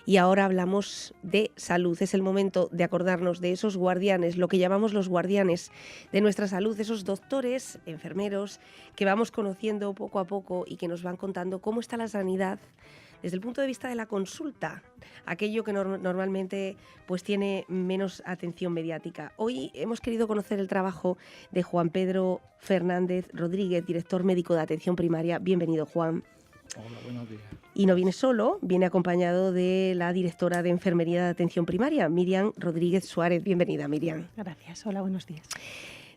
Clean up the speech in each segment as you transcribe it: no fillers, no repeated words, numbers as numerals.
Y ahora hablamos de salud. Es el momento de acordarnos de esos guardianes, lo que llamamos los guardianes de nuestra salud, esos doctores, enfermeros, que vamos conociendo poco a poco y que nos van contando cómo está la sanidad desde el punto de vista de la consulta, aquello que normalmente pues tiene menos atención mediática. Hoy hemos querido conocer el trabajo de Juan Pedro Fernández Rodríguez, director médico de atención primaria. Bienvenido, Juan. Hola, buenos días. Y no viene solo, viene acompañado de la directora de Enfermería de Atención Primaria, Miriam Rodríguez Suárez. Bienvenida, Miriam. Gracias, hola, buenos días.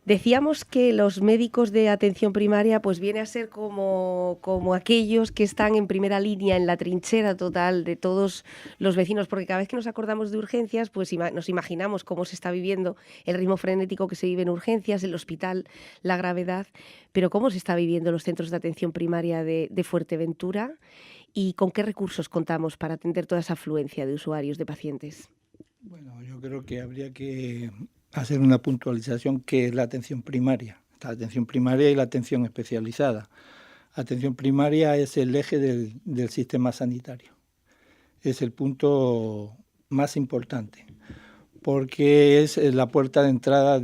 Decíamos que los médicos de atención primaria pues viene a ser como aquellos que están en primera línea, en la trinchera total de todos los vecinos, porque cada vez que nos acordamos de urgencias pues nos imaginamos cómo se está viviendo el ritmo frenético que se vive en urgencias, el hospital, la gravedad, pero cómo se está viviendo en los centros de atención primaria de Fuerteventura y con qué recursos contamos para atender toda esa afluencia de usuarios, de pacientes. Bueno, yo creo que habría que hacer una puntualización que es la atención primaria. La atención primaria y la atención especializada. Atención primaria es el eje del sistema sanitario. Es el punto más importante porque es la puerta de entrada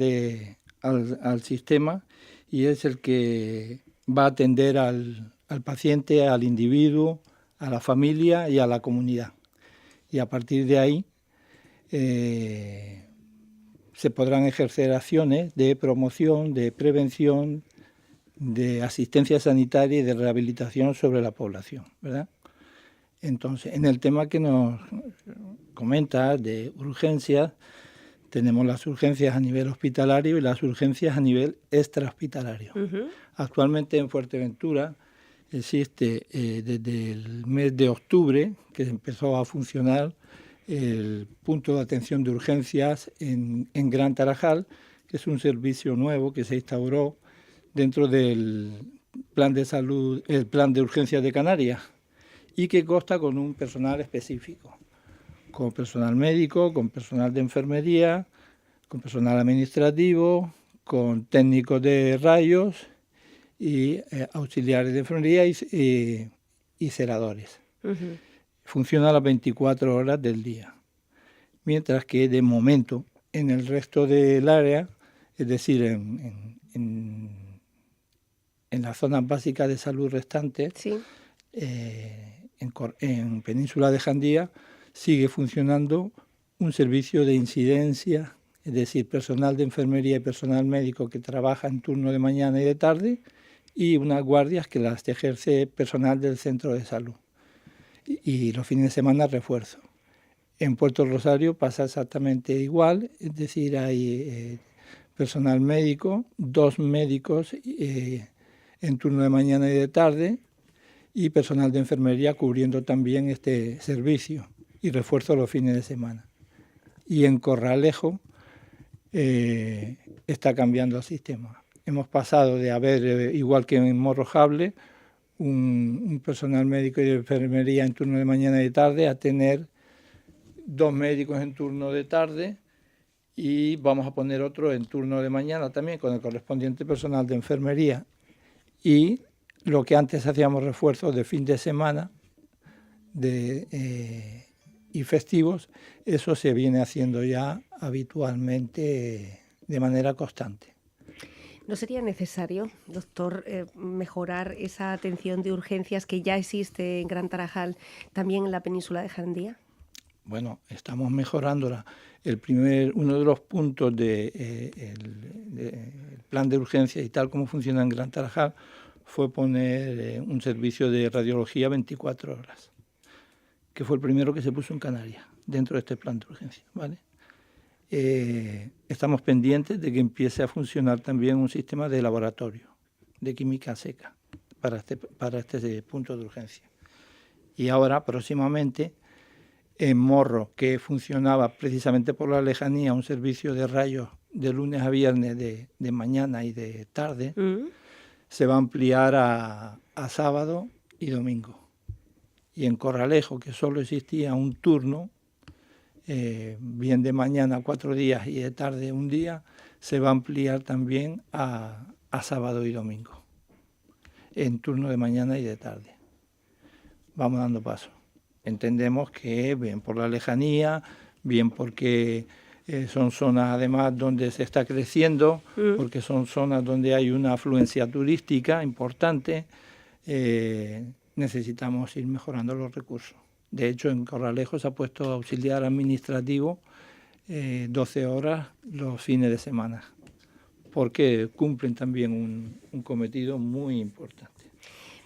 al sistema y es el que va a atender al paciente, al individuo, a la familia y a la comunidad. Y a partir de ahí se podrán ejercer acciones de promoción, de prevención, de asistencia sanitaria y de rehabilitación sobre la población, ¿verdad? Entonces, en el tema que nos comenta de urgencias, tenemos las urgencias a nivel hospitalario y las urgencias a nivel extrahospitalario. Uh-huh. Actualmente en Fuerteventura existe desde el mes de octubre, que empezó a funcionar, el punto de atención de urgencias en Gran Tarajal, que es un servicio nuevo que se instauró dentro del plan de salud, el plan de urgencias de Canarias, y que consta con un personal específico, con personal médico, con personal de enfermería, con personal administrativo, con técnicos de rayos y auxiliares de enfermería y celadores. Uh-huh. Funciona a las 24 horas del día, mientras que de momento en el resto del área, es decir, en las zonas básicas de salud restantes, sí. En Península de Jandía sigue funcionando un servicio de incidencia, es decir, personal de enfermería y personal médico que trabaja en turno de mañana y de tarde y unas guardias que las ejerce personal del centro de salud. Y los fines de semana refuerzo. En Puerto Rosario pasa exactamente igual, es decir, hay personal médico, 2 médicos en turno de mañana y de tarde y personal de enfermería cubriendo también este servicio y refuerzo los fines de semana. Y en Corralejo está cambiando el sistema. Hemos pasado de haber, igual que en Morrojable, un personal médico y de enfermería en turno de mañana y de tarde a tener 2 médicos en turno de tarde y vamos a poner otro en turno de mañana también con el correspondiente personal de enfermería. Y lo que antes hacíamos refuerzos de fin de semana y festivos, eso se viene haciendo ya habitualmente de manera constante. ¿No sería necesario, doctor, mejorar esa atención de urgencias que ya existe en Gran Tarajal también en la península de Jandía? Bueno, estamos mejorándola. Uno de los puntos del plan de urgencias y tal como funciona en Gran Tarajal fue poner un servicio de radiología 24 horas, que fue el primero que se puso en Canarias, dentro de este plan de urgencias, ¿vale? Estamos pendientes de que empiece a funcionar también un sistema de laboratorio de química seca para este punto de urgencia. Y ahora, próximamente, en Morro, que funcionaba precisamente por la lejanía, un servicio de rayos de lunes a viernes de mañana y de tarde, se va a ampliar a sábado y domingo. Y en Corralejo, que solo existía un turno, bien de mañana 4 días y de tarde 1 día, se va a ampliar también a sábado y domingo, en turno de mañana y de tarde. Vamos dando paso. entendemos que bien por la lejanía, bien porque son zonas además donde se está creciendo, porque son zonas donde hay una afluencia turística importante, necesitamos ir mejorando los recursos. De hecho, en Corralejo se ha puesto auxiliar administrativo 12 horas los fines de semana, porque cumplen también un cometido muy importante.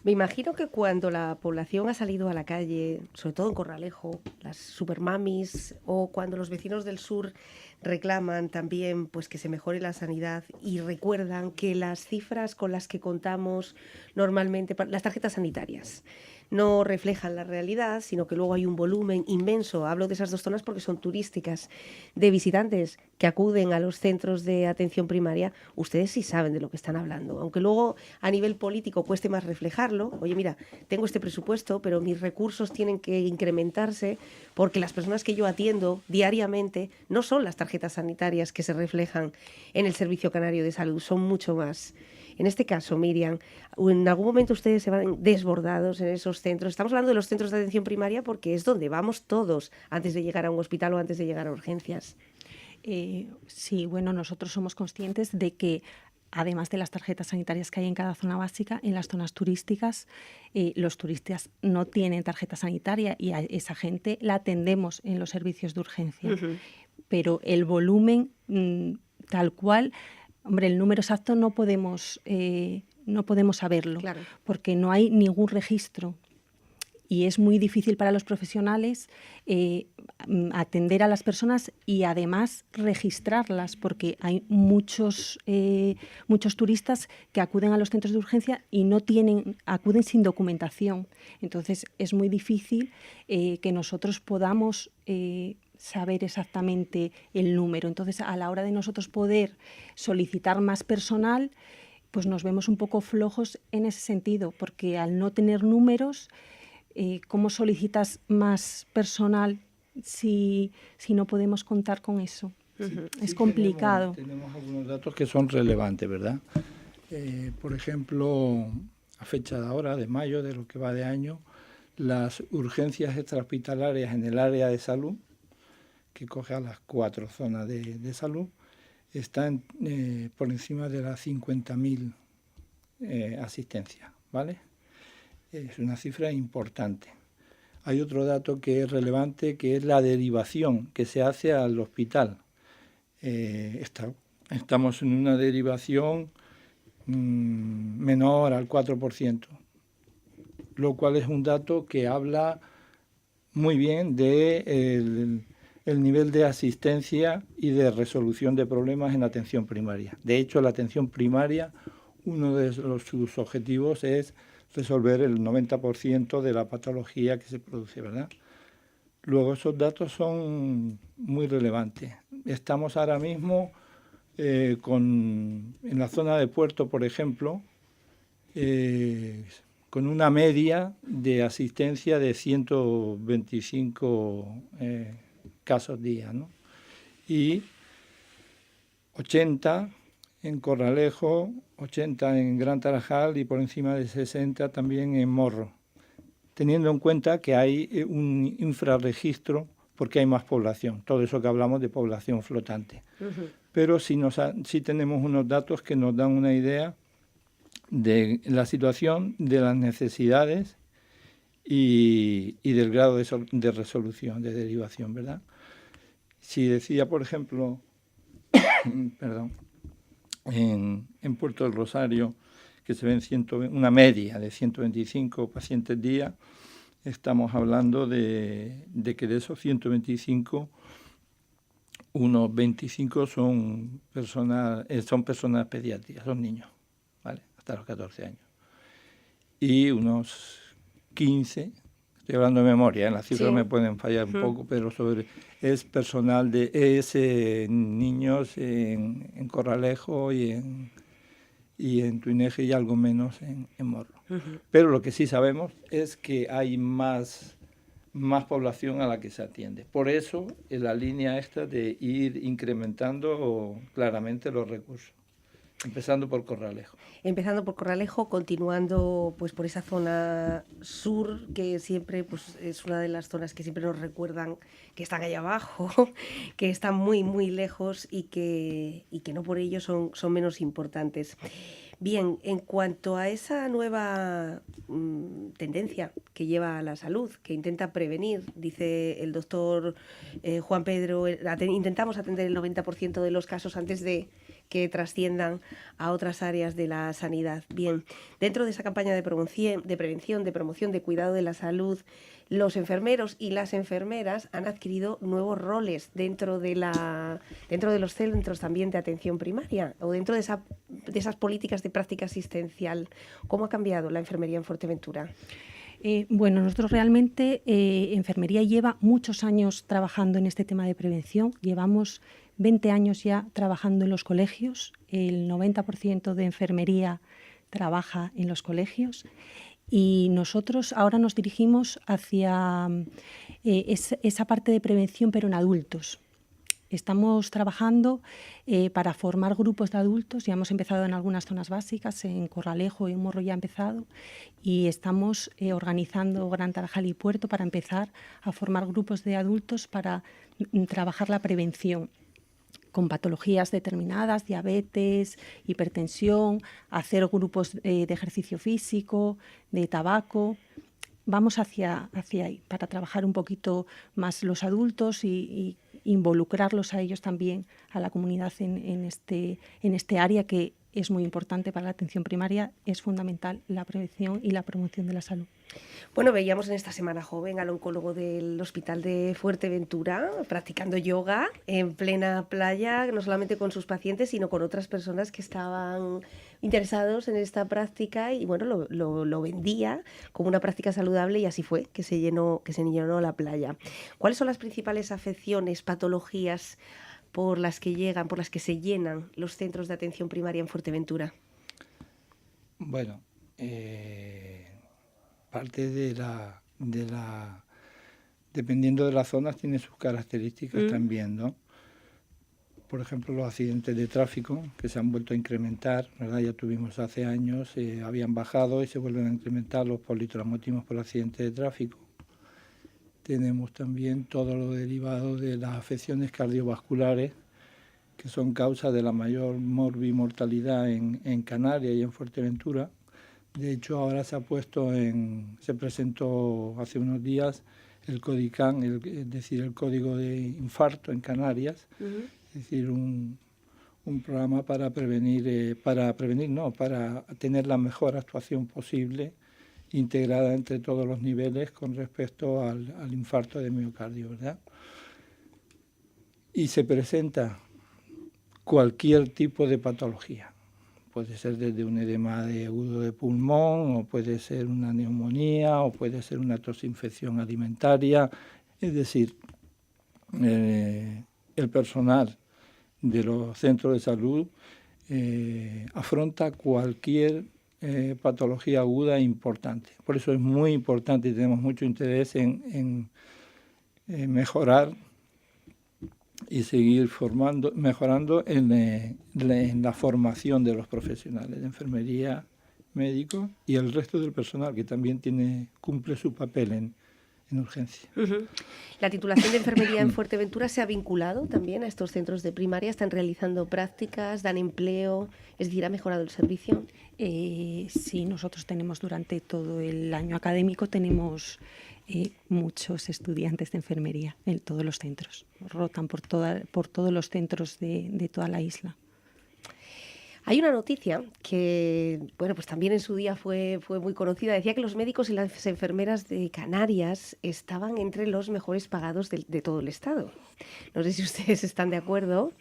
Me imagino que cuando la población ha salido a la calle, sobre todo en Corralejo, las supermamis, o cuando los vecinos del sur reclaman también pues que se mejore la sanidad y recuerdan que las cifras con las que contamos normalmente, las tarjetas sanitarias, no reflejan la realidad, sino que luego hay un volumen inmenso, hablo de esas dos zonas porque son turísticas, de visitantes que acuden a los centros de atención primaria. Ustedes sí saben de lo que están hablando, aunque luego a nivel político cueste más reflejarlo. Oye, mira, tengo este presupuesto, pero mis recursos tienen que incrementarse porque las personas que yo atiendo diariamente no son las tarjetas sanitarias que se reflejan en el Servicio Canario de Salud, son mucho más. En este caso, Miriam, ¿en algún momento ustedes se van desbordados en esos centros? Estamos hablando de los centros de atención primaria porque es donde vamos todos antes de llegar a un hospital o antes de llegar a urgencias. Sí, bueno, nosotros somos conscientes de que además de las tarjetas sanitarias que hay en cada zona básica, en las zonas turísticas, los turistas no tienen tarjeta sanitaria y a esa gente la atendemos en los servicios de urgencia. Pero el volumen tal cual, hombre, el número exacto no podemos saberlo, claro, porque no hay ningún registro. Y es muy difícil para los profesionales atender a las personas y además registrarlas, porque hay muchos turistas que acuden a los centros de urgencia y acuden sin documentación. Entonces es muy difícil que nosotros podamos saber exactamente el número. Entonces, a la hora de nosotros poder solicitar más personal, pues nos vemos un poco flojos en ese sentido, porque al no tener números, ¿cómo solicitas más personal si no podemos contar con eso? Es complicado. Tenemos algunos datos que son relevantes, ¿verdad? Por ejemplo, a fecha de ahora, de mayo, de lo que va de año, las urgencias extrahospitalarias en el área de salud, que coge a las 4 zonas de salud, están por encima de las 50.000 asistencias, ¿vale? Es una cifra importante. Hay otro dato que es relevante, que es la derivación que se hace al hospital. Estamos en una derivación menor al 4%, lo cual es un dato que habla muy bien de el nivel de asistencia y de resolución de problemas en atención primaria. De hecho, la atención primaria, uno de sus objetivos es resolver el 90% de la patología que se produce, ¿verdad? Luego, esos datos son muy relevantes. Estamos ahora mismo en la zona de Puerto, por ejemplo, con una media de asistencia de 125 casos día, ¿no? Y 80 en Corralejo, 80 en Gran Tarajal y por encima de 60 también en Morro, teniendo en cuenta que hay un infrarregistro porque hay más población, todo eso que hablamos de población flotante. Pero sí tenemos unos datos que nos dan una idea de la situación, de las necesidades y del grado de resolución, de derivación, ¿verdad? Si decía, por ejemplo, perdón, en Puerto del Rosario, que se ven una media de 125 pacientes día, estamos hablando de que de esos 125, unos 25 son personas pediátricas, son niños, ¿vale? Hasta los 14 años. Y unos 15, estoy hablando de memoria, las cifras me pueden fallar un poco, pero es personal niños en Corralejo y en Tuineje y algo menos en Morro. Pero lo que sí sabemos es que hay más población a la que se atiende. Por eso, en la línea esta de ir incrementando claramente los recursos. Empezando por Corralejo. Empezando por Corralejo, continuando pues por esa zona sur, que siempre pues, es una de las zonas que siempre nos recuerdan que están allá abajo, que están muy, muy lejos y que no por ello son menos importantes. Bien, en cuanto a esa nueva tendencia que lleva a la salud, que intenta prevenir, dice el doctor Juan Pedro, intentamos atender el 90% de los casos antes de que trasciendan a otras áreas de la sanidad. Bien, dentro de esa campaña de prevención, de promoción, de cuidado de la salud, los enfermeros y las enfermeras han adquirido nuevos roles dentro de los centros también de atención primaria o dentro de esas políticas de práctica asistencial. ¿Cómo ha cambiado la enfermería en Fuerteventura? Bueno, nosotros realmente, Enfermería lleva muchos años trabajando en este tema de prevención. Llevamos 20 años ya trabajando en los colegios. El 90% de enfermería trabaja en los colegios. Y nosotros ahora nos dirigimos hacia esa parte de prevención, pero en adultos. Estamos trabajando para formar grupos de adultos. Ya hemos empezado en algunas zonas básicas, en Corralejo y en Morro ya ha empezado, y estamos organizando Gran Tarajal y Puerto para empezar a formar grupos de adultos para trabajar la prevención con patologías determinadas, diabetes, hipertensión, hacer grupos de ejercicio físico, de tabaco. Vamos hacia ahí para trabajar un poquito más los adultos y involucrarlos a ellos también, a la comunidad en este área que es muy importante para la atención primaria. Es fundamental la prevención y la promoción de la salud. Bueno, veíamos en esta Semana Joven al oncólogo del Hospital de Fuerteventura practicando yoga en plena playa, no solamente con sus pacientes, sino con otras personas que estaban interesados en esta práctica y bueno, lo vendía como una práctica saludable y así fue que se llenó la playa. ¿Cuáles son las principales afecciones, patologías por las que se llenan los centros de atención primaria en Fuerteventura? Bueno, parte dependiendo de las zonas, tiene sus características también, ¿no? Por ejemplo, los accidentes de tráfico, que se han vuelto a incrementar, ¿verdad? Ya tuvimos hace años, habían bajado y se vuelven a incrementar los politraumatismos por accidentes de tráfico. Tenemos también todo lo derivado de las afecciones cardiovasculares, que son causa de la mayor morbimortalidad en Canarias y en Fuerteventura. De hecho, ahora se presentó hace unos días el CODICAN, es decir, el Código de Infarto en Canarias, es decir, un programa para para tener la mejor actuación posible, integrada entre todos los niveles con respecto al infarto de miocardio, ¿verdad? Y se presenta cualquier tipo de patología. Puede ser desde un edema agudo de pulmón, o puede ser una neumonía, o puede ser una tosinfección alimentaria. Es decir, el personal de los centros de salud afronta cualquier patología aguda e importante. Por eso es muy importante y tenemos mucho interés en mejorar y seguir mejorando en la formación de los profesionales de enfermería, médicos y el resto del personal que también cumple su papel en urgencia. La titulación de enfermería en Fuerteventura se ha vinculado también a estos centros de primaria, están realizando prácticas, dan empleo, es decir, ¿ha mejorado el servicio? Sí, nosotros tenemos durante todo el año académico, tenemos muchos estudiantes de enfermería en todos los centros, rotan por todos los centros de toda la isla. Hay una noticia que, bueno, pues también en su día fue muy conocida. Decía que los médicos y las enfermeras de Canarias estaban entre los mejores pagados de todo el Estado. No sé si ustedes están de acuerdo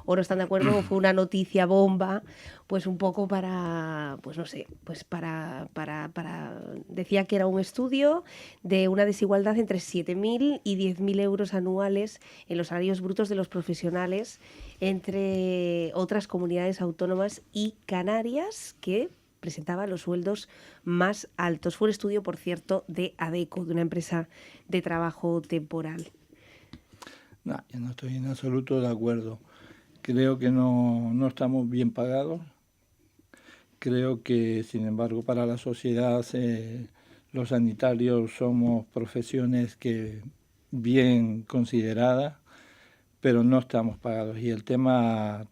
o no están de acuerdo, o fue una noticia bomba, pues un poco para, pues no sé, pues para decía que era un estudio de una desigualdad entre 7.000 y 10.000 euros anuales en los salarios brutos de los profesionales entre otras comunidades autónomas y Canarias, que presentaba los sueldos más altos. Fue un estudio, por cierto, de ADECO, de una empresa de trabajo temporal. No, yo no estoy en absoluto de acuerdo. Creo que no estamos bien pagados, Creo que, sin embargo, para la sociedad los sanitarios somos profesiones que bien consideradas, pero no estamos pagados. Y el tema,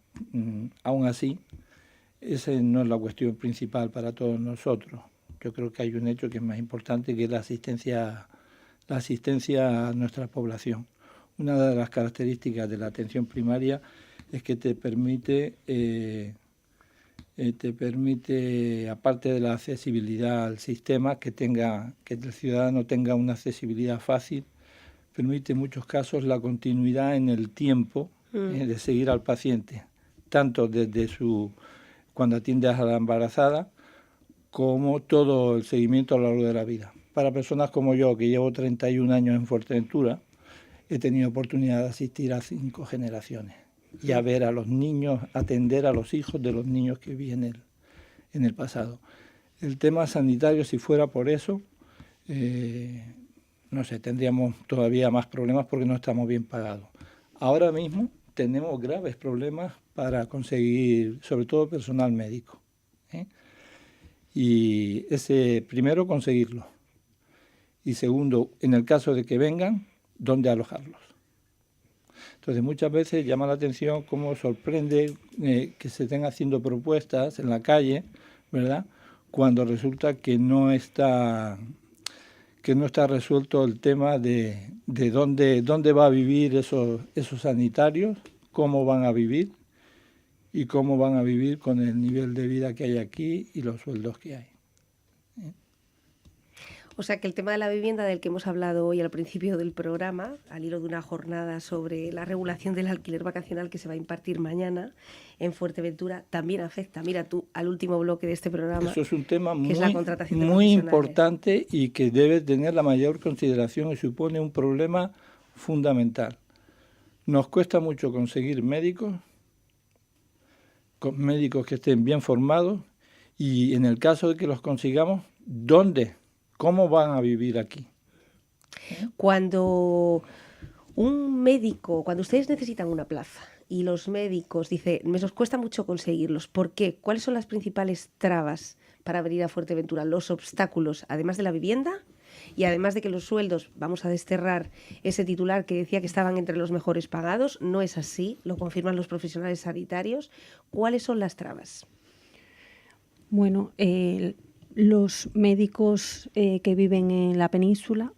aún así, esa no es la cuestión principal para todos nosotros. Yo creo que hay un hecho que es más importante, que es la asistencia a nuestra población. Una de las características de la atención primaria es que te permite, aparte de la accesibilidad al sistema, que el ciudadano tenga una accesibilidad fácil, permite en muchos casos la continuidad en el tiempo de seguir al paciente, tanto desde cuando atiendes a la embarazada, como todo el seguimiento a lo largo de la vida. Para personas como yo, que llevo 31 años en Fuerteventura, he tenido oportunidad de asistir a 5 generaciones y a ver a los niños, atender a los hijos de los niños que vi en el pasado. El tema sanitario, si fuera por eso, no sé, tendríamos todavía más problemas porque no estamos bien pagados. Ahora mismo tenemos graves problemas para conseguir, sobre todo personal médico, Y primero, conseguirlo. Y segundo, en el caso de que vengan, ¿dónde alojarlos? Entonces, muchas veces llama la atención cómo sorprende que se estén haciendo propuestas en la calle, ¿verdad?, cuando resulta que no está resuelto el tema de dónde va a vivir esos sanitarios, cómo van a vivir y cómo van a vivir con el nivel de vida que hay aquí y los sueldos que hay. O sea que el tema de la vivienda, del que hemos hablado hoy al principio del programa, al hilo de una jornada sobre la regulación del alquiler vacacional que se va a impartir mañana en Fuerteventura, también afecta, mira tú, al último bloque de este programa. Eso es un tema muy muy importante y que debe tener la mayor consideración y supone un problema fundamental. Nos cuesta mucho conseguir médicos que estén bien formados, y en el caso de que los consigamos, ¿dónde? ¿Cómo van a vivir aquí? Cuando ustedes necesitan una plaza y los médicos dicen, nos cuesta mucho conseguirlos, ¿por qué? ¿Cuáles son las principales trabas para venir a Fuerteventura? Los obstáculos, además de la vivienda y además de que los sueldos, vamos a desterrar ese titular que decía que estaban entre los mejores pagados, no es así, lo confirman los profesionales sanitarios. ¿Cuáles son las trabas? Bueno, los médicos que viven en la península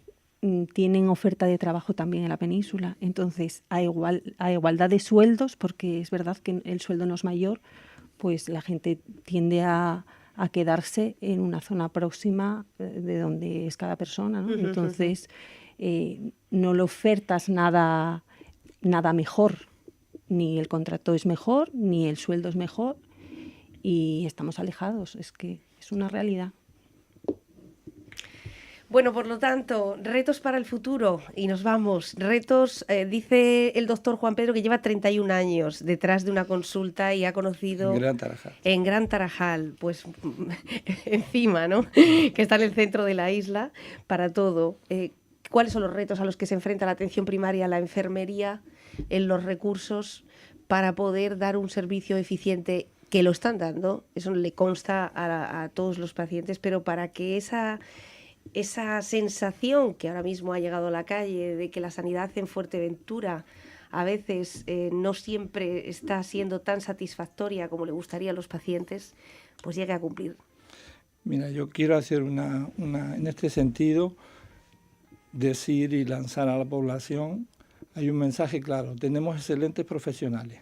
tienen oferta de trabajo también en la península. Entonces, a igualdad de sueldos, porque es verdad que el sueldo no es mayor, pues la gente tiende a quedarse en una zona próxima de donde es cada persona, ¿no? Entonces, no le ofertas nada mejor. Ni el contrato es mejor, ni el sueldo es mejor, y estamos alejados. Es que es una realidad. Bueno, por lo tanto, retos para el futuro, y nos vamos. Retos, dice el doctor Juan Pedro, que lleva 31 años detrás de una consulta y ha conocido... En Gran Tarajal, pues encima, ¿no? Que está en el centro de la isla, para todo. ¿Cuáles son los retos a los que se enfrenta la atención primaria, la enfermería, en los recursos, para poder dar un servicio eficiente, que lo están dando? Eso le consta a todos los pacientes, pero para que esa sensación que ahora mismo ha llegado a la calle de que la sanidad en Fuerteventura a veces no siempre está siendo tan satisfactoria como le gustaría a los pacientes, pues llegue a cumplir. Mira, yo quiero hacer en este sentido, decir y lanzar a la población, hay un mensaje claro: tenemos excelentes profesionales,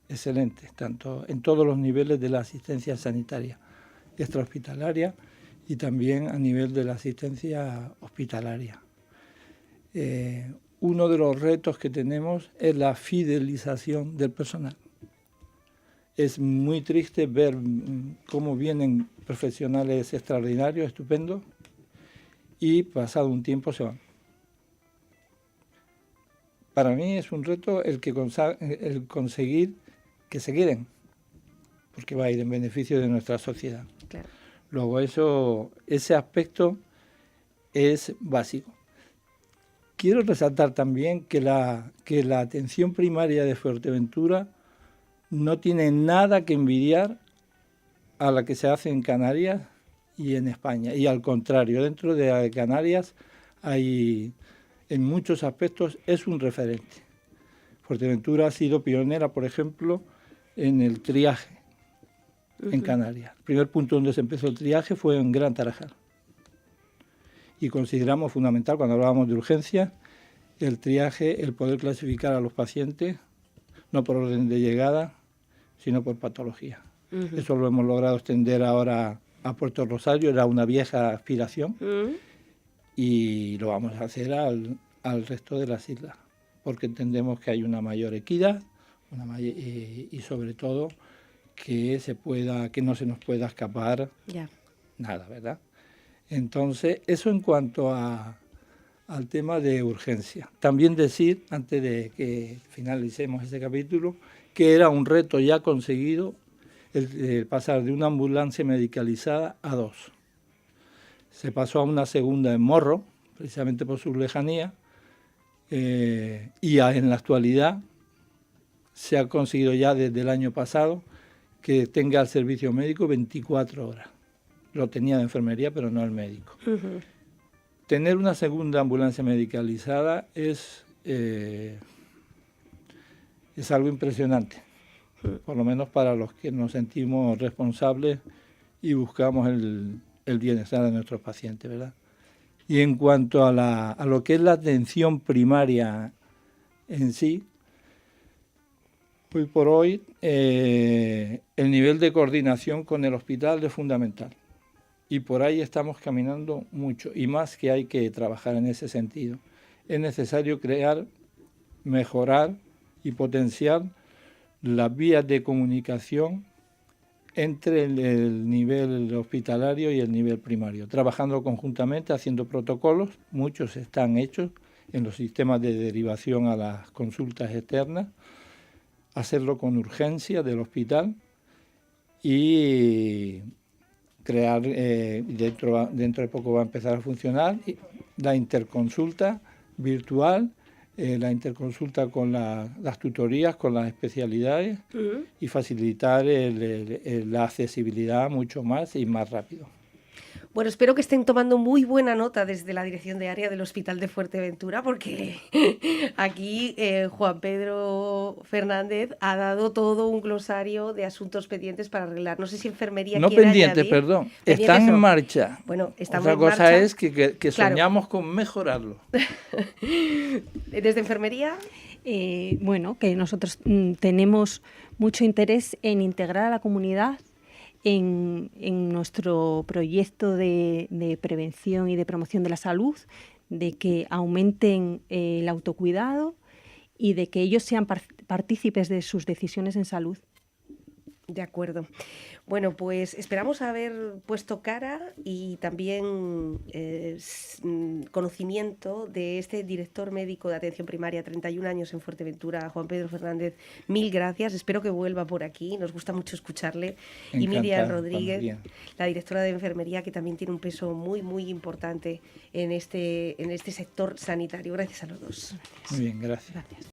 excelentes, tanto en todos los niveles de la asistencia sanitaria extrahospitalaria y también a nivel de la asistencia hospitalaria. Uno de los retos que tenemos es la fidelización del personal. Es muy triste ver cómo vienen profesionales extraordinarios, estupendos, y pasado un tiempo se van. Para mí es un reto el conseguir que se queden, porque va a ir en beneficio de nuestra sociedad. Claro. Luego ese aspecto es básico. Quiero resaltar también que la atención primaria de Fuerteventura no tiene nada que envidiar a la que se hace en Canarias y en España. Y al contrario, dentro de Canarias hay, en muchos aspectos, es un referente. Fuerteventura ha sido pionera, por ejemplo, en el triaje en Canarias. El primer punto donde se empezó el triaje fue en Gran Tarajal. Y consideramos fundamental, cuando hablábamos de urgencia, el triaje, el poder clasificar a los pacientes, no por orden de llegada, sino por patología. Eso lo hemos logrado extender ahora a Puerto Rosario, era una vieja aspiración, y lo vamos a hacer al resto de las islas, porque entendemos que hay una mayor equidad y sobre todo que no se nos pueda escapar nada, ¿verdad? Entonces, eso en cuanto al tema de urgencia. También decir, antes de que finalicemos este capítulo, que era un reto ya conseguido el pasar de una ambulancia medicalizada a 2. Se pasó a una segunda en Morro, precisamente por su lejanía, y en la actualidad se ha conseguido ya desde el año pasado que tenga el servicio médico 24 horas. Lo tenía de enfermería, pero no el médico. Tener una segunda ambulancia medicalizada es algo impresionante, por lo menos para los que nos sentimos responsables y buscamos el bienestar de nuestros pacientes, ¿verdad? Y en cuanto a lo que es la atención primaria en sí, hoy por hoy el nivel de coordinación con el hospital es fundamental. Y por ahí estamos caminando mucho, y más que hay que trabajar en ese sentido. Es necesario crear, mejorar y potenciar las vías de comunicación entre el nivel hospitalario y el nivel primario, trabajando conjuntamente, haciendo protocolos, muchos están hechos en los sistemas de derivación a las consultas externas, hacerlo con urgencia del hospital y crear, dentro de poco va a empezar a funcionar, la interconsulta virtual, la interconsulta con las tutorías, con las especialidades y facilitar la accesibilidad mucho más y más rápido. Bueno, espero que estén tomando muy buena nota desde la dirección de área del Hospital de Fuerteventura, porque aquí Juan Pedro Fernández ha dado todo un glosario de asuntos pendientes para arreglar. No sé si enfermería no quiere pendientes, añadir. perdón, Pendientes están en no. marcha. Bueno, estamos Otra en cosa marcha. es que soñamos con mejorarlo. ¿Desde enfermería? Bueno, que nosotros tenemos mucho interés en integrar a la comunidad en nuestro proyecto de prevención y de promoción de la salud, de que aumenten el autocuidado y de que ellos sean partícipes de sus decisiones en salud. De acuerdo. Bueno, pues esperamos haber puesto cara y también conocimiento de este director médico de atención primaria, 31 años en Fuerteventura, Juan Pedro Fernández. Mil gracias, espero que vuelva por aquí, nos gusta mucho escucharle. Encantado, y Miriam Rodríguez, bien. la directora de enfermería, que también tiene un peso muy, muy importante en este sector sanitario. Gracias a los dos. Muy bien, gracias. Gracias.